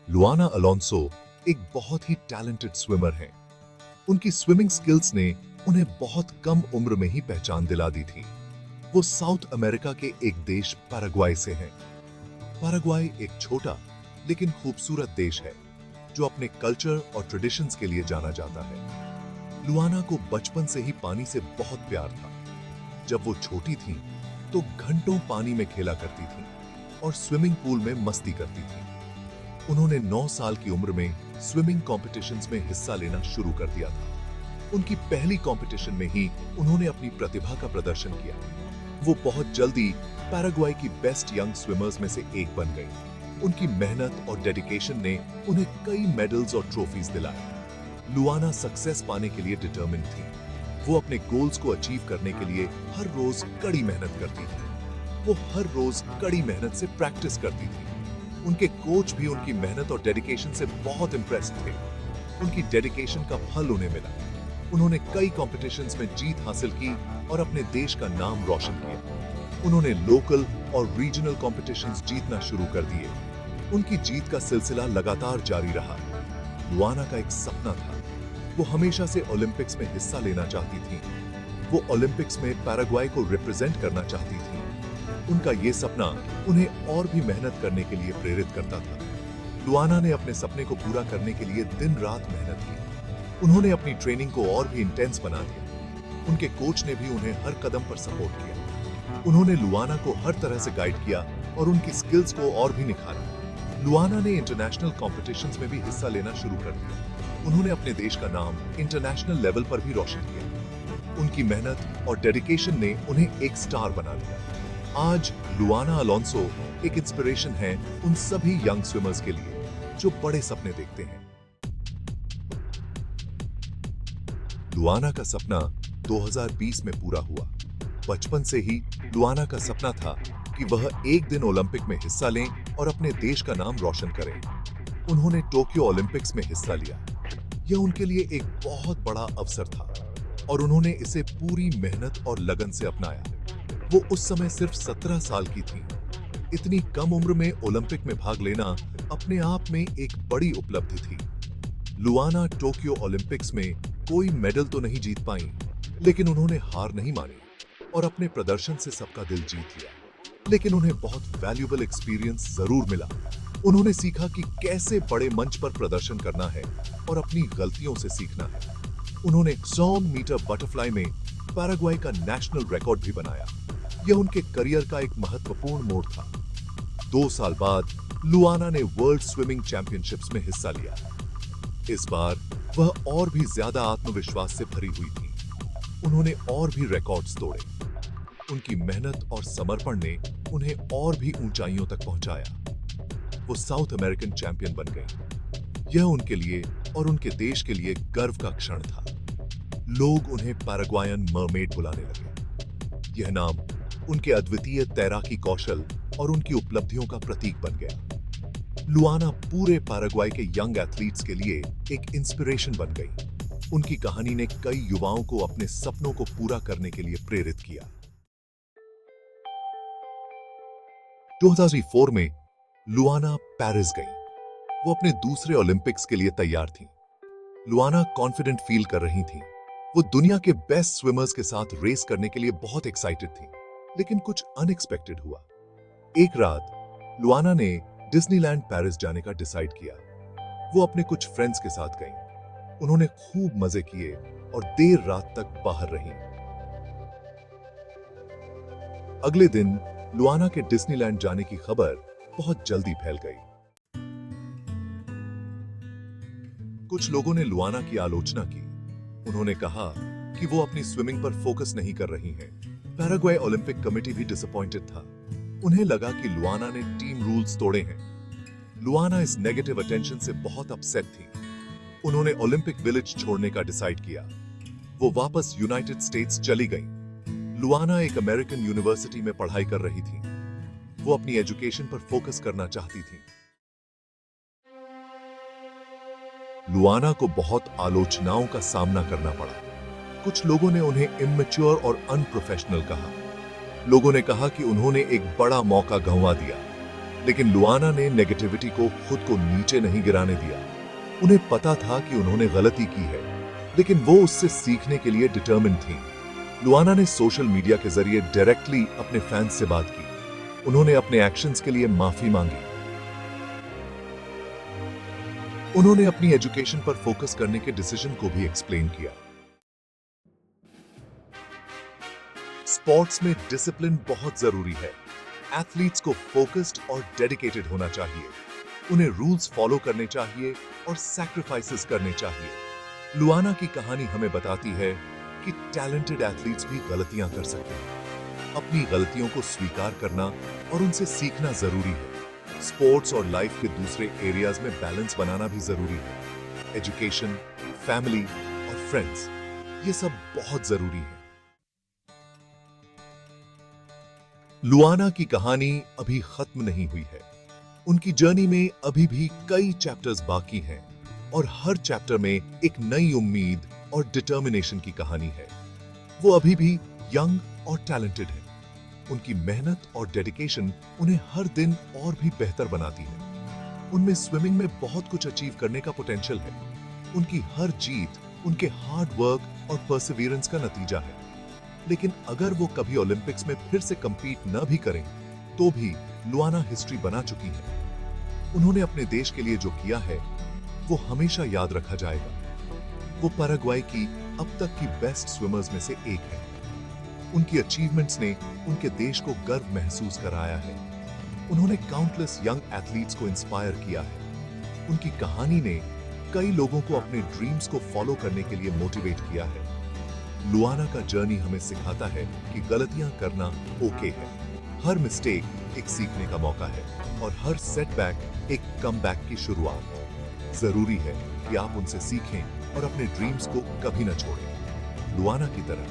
लुआना Alonso एक बहुत ही talented swimmer हैं। उनकी स्विमिंग स्किल्स ने उन्हें बहुत कम उम्र में ही पहचान दिला दी थी। वो साउथ अमेरिका के एक देश पैराग्वाई से हैं। पैराग्वाई एक छोटा लेकिन खूबसूरत देश है जो अपने कल्चर और ट्रेडिशंस के लिए जाना जाता है। लुआना को बचपन से ही पानी से बहुत प्यार था। जब वो छोटी थी तो घंटों पानी में खेला करती थी और स्विमिंग पूल में मस्ती करती थी। उन्होंने 9 साल की उम्र में स्विमिंग कॉम्पिटिशन्स में हिस्सा लेना शुरू कर दिया था। उनकी पहली कॉम्पिटिशन में ही उन्होंने अपनी प्रतिभा का प्रदर्शन किया। वो बहुत जल्दी पैराग्वाई की बेस्ट यंग स्विमर्स में से एक बन गई। उनकी मेहनत और डेडिकेशन ने उन्हें कई मेडल्स और ट्रॉफीज दिलाए। लुआना सक्सेस पाने के लिए डिटरमिन्ड थी। वो अपने गोल्स को अचीव करने के लिए हर रोज कड़ी मेहनत करती थी। वो हर रोज कड़ी मेहनत से प्रैक्टिस करती थी। उनके कोच भी उनकी मेहनत और डेडिकेशन से बहुत इंप्रेस्ड थे। उनकी डेडिकेशन का फल उन्हें मिला। उन्होंने कई कॉम्पिटिशन्स में जीत हासिल की और अपने देश का नाम रोशन किया। उन्होंने लोकल और रीजनल कॉम्पिटिशन्स जीतना शुरू कर दिए। उनकी जीत का सिलसिला लगातार जारी रहा। लुआना का एक सपना था। वो हमेशा से ओलंपिक्स में हिस्सा लेना चाहती थी। वो ओलंपिक्स में पैराग्वाई को रिप्रेजेंट करना चाहती थी। उनका ये सपना उन्हें और भी मेहनत करने के लिए प्रेरित करता था। लुआना ने अपने सपने को पूरा करने के लिए दिन रात मेहनत की। उन्होंने अपनी ट्रेनिंग को और भी इंटेंस बना दिया। उनके कोच ने भी उन्हें हर कदम पर सपोर्ट किया। उन्होंने लुआना को हर तरह से गाइड किया और उनकी स्किल्स को और भी निखारा। लुआना ने इंटरनेशनल कॉम्पिटिशन्स में भी हिस्सा लेना शुरू कर दिया। उन्होंने अपने देश का नाम इंटरनेशनल लेवल पर भी रोशन किया। उनकी मेहनत और डेडिकेशन ने उन्हें एक स्टार बना दिया। आज लुआना अलोंसो एक इंस्पिरेशन है उन सभी यंग स्विमर्स के लिए जो बड़े सपने देखते हैं। लुआना का सपना 2020 में पूरा हुआ। बचपन से ही लुआना का सपना था कि वह एक दिन ओलंपिक में हिस्सा लें और अपने देश का नाम रोशन करें। उन्होंने टोक्यो ओलंपिक्स में हिस्सा लिया। यह उनके लिए एक बहुत बड़ा अवसर था और उन्होंने इसे पूरी मेहनत और लगन से अपनाया। वो उस समय सिर्फ 17 साल की थी। इतनी कम उम्र में ओलंपिक में भाग लेना अपने आप में एक बड़ी उपलब्धि थी। लुआना टोक्यो ओलंपिक्स में कोई मेडल तो नहीं जीत पाई, लेकिन उन्होंने हार नहीं मानी और अपने प्रदर्शन से सबका दिल जीत लिया। लेकिन उन्हें बहुत वैल्यूएबल एक्सपीरियंस जरूर मिला। उन्होंने सीखा कि कैसे बड़े मंच पर प्रदर्शन करना है और अपनी गलतियों से सीखना है। उन्होंने 100 मीटर बटरफ्लाई में पैराग्वाई का नेशनल रिकॉर्ड भी बनाया। यह उनके करियर का एक महत्वपूर्ण मोड़ था। 2 साल बाद लुआना ने वर्ल्ड स्विमिंग चैंपियनशिप्स में हिस्सा लिया। इस बार वह और भी ज्यादा आत्मविश्वास से भरी हुई थी। उन्होंने और भी रिकॉर्ड्स तोड़े। उनकी मेहनत और समर्पण ने उन्हें और भी ऊंचाइयों तक पहुंचाया। वो साउथ अमेरिकन चैंपियन बन गई। यह उनके लिए और उनके देश के लिए गर्व का क्षण था। लोग उन्हें पैराग्वायन मरमेड बुलाने लगे। यह नाम उनके अद्वितीय तैराकी कौशल और उनकी उपलब्धियों का प्रतीक बन गया। लुआना पूरे पैराग्वाई के यंग एथलीट्स के लिए एक इंस्पिरेशन बन गई। उनकी कहानी ने कई युवाओं को अपने सपनों को पूरा करने के लिए प्रेरित किया। 2004 में लुआना पेरिस गई। वो अपने दूसरे ओलंपिक्स के लिए तैयार थी। लुआना कॉन्फिडेंट फील कर रही थी। वो दुनिया के बेस्ट स्विमर्स के साथ रेस करने के लिए बहुत एक्साइटेड थी। लेकिन कुछ अनएक्सपेक्टेड हुआ। एक रात लुआना ने डिज्नीलैंड पेरिस जाने का डिसाइड किया। वो अपने कुछ फ्रेंड्स के साथ गई। उन्होंने खूब मजे किए और देर रात तक बाहर रही। अगले दिन लुआना के डिज्नीलैंड जाने की खबर बहुत जल्दी फैल गई। कुछ लोगों ने लुआना की आलोचना की। उन्होंने कहा कि वो अपनी स्विमिंग पर फोकस नहीं कर रही हैं। पैराग्वाई ओलंपिक कमेटी भी डिसअपॉइंटेड था। उन्हें लगा कि लुआना ने टीम रूल्स तोड़े हैं। लुआना इस नेगेटिव अटेंशन से बहुत अपसेट थी। उन्होंने ओलंपिक विलेज छोड़ने का डिसाइड किया। वो वापस यूनाइटेड स्टेट्स चली गई। लुआना एक अमेरिकन यूनिवर्सिटी में पढ़ाई कर रही थी। वो अपनी एजुकेशन पर फोकस करना चाहती थी। लुआना को बहुत आलोचनाओं का सामना करना पड़ा। कुछ लोगों ने उन्हें इमैच्योर और अनप्रोफेशनल कहा। लोगों ने कहा कि उन्होंने एक बड़ा मौका गंवा दिया। लेकिन लुआना ने नेगेटिविटी को खुद को नीचे नहीं गिराने दिया। उन्हें पता था कि उन्होंने गलती की है, लेकिन वो उससे सीखने के लिए डिटर्मिन्ड थी। लुआना ने सोशल मीडिया के जरिए डायरेक्टली अपने फैंस से बात की। उन्होंने अपने एक्शंस के लिए माफी मांगी। उन्होंने अपनी एजुकेशन पर फोकस करने के डिसीजन को भी एक्सप्लेन किया। स्पोर्ट्स में डिसिप्लिन बहुत जरूरी है। एथलीट्स को फोकस्ड और डेडिकेटेड होना चाहिए। उन्हें रूल्स फॉलो करने चाहिए और सैक्रिफाइसेस करने चाहिए। लुआना की कहानी हमें बताती है कि टैलेंटेड एथलीट्स भी गलतियां कर सकते हैं। अपनी गलतियों को स्वीकार करना और उनसे सीखना जरूरी है। स्पोर्ट्स और लाइफ के दूसरे एरियाज में बैलेंस बनाना भी जरूरी है। एजुकेशन, फैमिली और फ्रेंड्स, ये सब बहुत जरूरी है। लुआना की कहानी अभी खत्म नहीं हुई है। उनकी जर्नी में अभी भी कई चैप्टर्स बाकी हैं और हर चैप्टर में एक नई उम्मीद और डिटर्मिनेशन की कहानी है। वो अभी भी यंग और टैलेंटेड है। उनकी मेहनत और डेडिकेशन उन्हें हर दिन और भी बेहतर बनाती है। उनमें स्विमिंग में बहुत कुछ अचीव करने का पोटेंशियल है। उनकी हर जीत उनके हार्ड वर्क और परसिवियरेंस का नतीजा है। लेकिन अगर वो कभी ओलंपिक्स में फिर से कंपीट न भी करें, तो भी लुआना हिस्ट्री बना चुकी है। उन्होंने अपने देश के लिए जो किया है, वो हमेशा याद रखा जाएगा। वो पैराग्वे की अब तक की बेस्ट स्विमर्स में से एक है। उनकी अचीवमेंट्स ने उनके देश को गर्व महसूस कराया है। उन्होंने काउंटलेस यंग एथलीट्स को इंस्पायर किया है। उनकी कहानी ने कई लोगों को अपने ड्रीम्स को फॉलो करने के लिए मोटिवेट किया है। लुआना का जर्नी हमें सिखाता है कि गलतियां करना ओके है। हर मिस्टेक एक सीखने का मौका है और हर सेटबैक एक कमबैक की शुरुआत। जरूरी है कि आप उनसे सीखें और अपने ड्रीम्स को कभी न छोड़ें। लुआना की तरह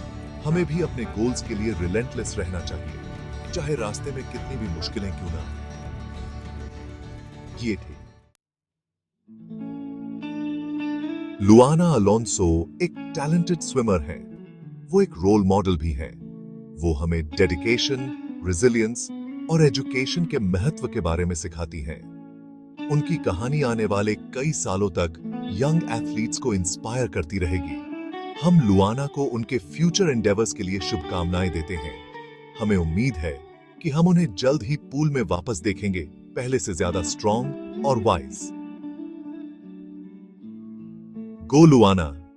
हमें भी अपने गोल्स के लिए रिलेंटलेस रहना चाहिए, चाहे रास्ते में कितनी भी मुश्किलें क्यों ना आए। ये थे लुआना अलोंसो। एक टैलेंटेड स्विमर हैं। वो एक रोल मॉडल भी हैं। वो हमें डेडिकेशन, रेजिलियंस और एजुकेशन के महत्व के बारे में सिखाती हैं। उनकी कहानी आने वाले कई सालों तक यंग एथलीट्स को इंस्पायर करती रहेगी। हम लुआना को उनके फ्यूचर एंडेवर्स के लिए शुभकामनाएं देते हैं। हमें उम्मीद है कि हम उन्हें जल्द ही पूल में वापस देखेंगे, पहले से ज्यादा स्ट्रॉन्ग और वाइज। गो लुआना।